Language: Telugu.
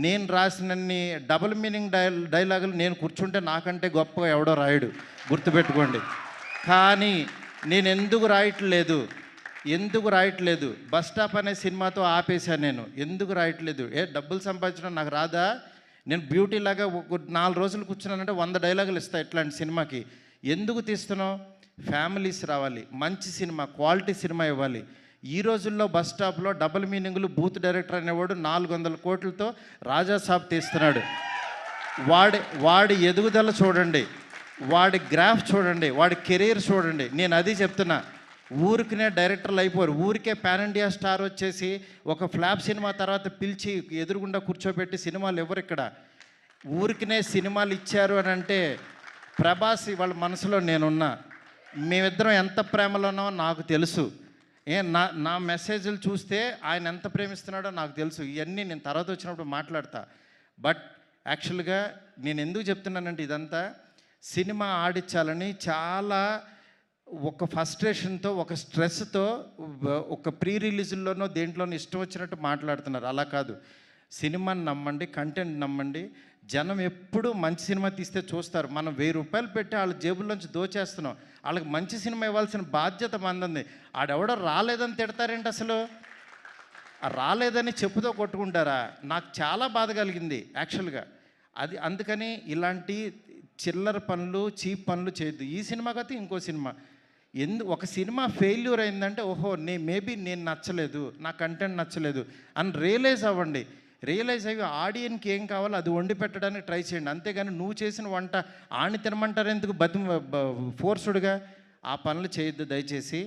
నేను రాసినన్ని డబుల్ మీనింగ్ డైలాగులు నేను కూర్చుంటే నాకంటే గొప్పగా ఎవడో రాయడు, గుర్తుపెట్టుకోండి. కానీ నేను ఎందుకు రాయట్లేదు బస్ స్టాప్ అనే సినిమాతో ఆపేశాను. నేను ఎందుకు రాయట్లేదు? డబ్బులు సంపాదించడం నాకు రాదా? నేను బ్యూటీ లాగా 4 రోజులు కూర్చున్నానంటే 100 డైలాగులు ఇస్తా ఇట్లాంటి సినిమాకి. ఎందుకు తీస్తున్నావు? ఫ్యామిలీస్ రావాలి, మంచి సినిమా, క్వాలిటీ సినిమా ఇవ్వాలి. ఈ రోజుల్లో బస్ స్టాప్లో డబుల్ మీనింగ్లు, బూత్ డైరెక్టర్ అనేవాడు 400 కోట్లతో రాజాసాబ్ తీస్తున్నాడు. వాడి ఎదుగుదల చూడండి, వాడి గ్రాఫ్ చూడండి, వాడి కెరీర్ చూడండి. నేను అది చెప్తున్నా. ఊరికినే డైరెక్టర్లు అయిపోరు. ఊరికే పాన్ ఇండియా స్టార్ వచ్చేసి ఒక ఫ్లాప్ సినిమా తర్వాత పిలిచి ఎదురుగుండా కూర్చోబెట్టి సినిమాలు ఎవరు ఇక్కడ? ఊరికినే సినిమాలు ఇచ్చారు అని అంటే ప్రభాస్ వాళ్ళ మనసులో నేనున్నా. మేమిద్దరం ఎంత ప్రేమలోనో నాకు తెలుసు. నా మెసేజ్లు చూస్తే ఆయన ఎంత ప్రేమిస్తున్నాడో నాకు తెలుసు. ఇవన్నీ నేను తర్వాత వచ్చినప్పుడు మాట్లాడతా. బట్ యాక్చువల్గా నేను ఎందుకు చెప్తున్నానంటే ఇదంతా సినిమా ఆడించాలని చాలా ఒక ఫ్రస్ట్రేషన్తో, ఒక స్ట్రెస్తో, ఒక ప్రీ రిలీజుల్లోనో దేంట్లోనో ఇష్టం వచ్చినట్టు మాట్లాడుతున్నారు. అలా కాదు. సినిమాని నమ్మండి, కంటెంట్ నమ్మండి. జనం ఎప్పుడు మంచి సినిమా తీస్తే చూస్తారు. మనం 1000 రూపాయలు పెట్టి వాళ్ళ జేబుల్లోంచి దోచేస్తున్నాం. వాళ్ళకి మంచి సినిమా ఇవ్వాల్సిన బాధ్యత మంది. ఆడెవడో రాలేదని తిడతారేంటి అసలు? రాలేదని చెప్పుతో కొట్టుకుంటారా? నాకు చాలా బాధ కలిగింది యాక్చువల్గా. అందుకని ఇలాంటి చిల్లర పనులు, చీప్ పనులు చేయొద్దు. ఈ సినిమా కాకపోతే ఇంకో సినిమా. ఒక సినిమా ఫెయిల్యూర్ అయిందంటే ఓహో మేబీ నేను నచ్చలేదు, నా కంటెంట్ నచ్చలేదు అని రియలైజ్ అవ్వండి. రియలైజ్ అయ్యి ఆడియన్కి ఏం కావాలో అది వండి పెట్టడానికి ట్రై చేయండి. అంతేగాని నువ్వు చేసిన వంట ఆని తినమంటారు ఎందుకు? ఫోర్స్డ్గా ఆ పనులు చేయొద్దు దయచేసి.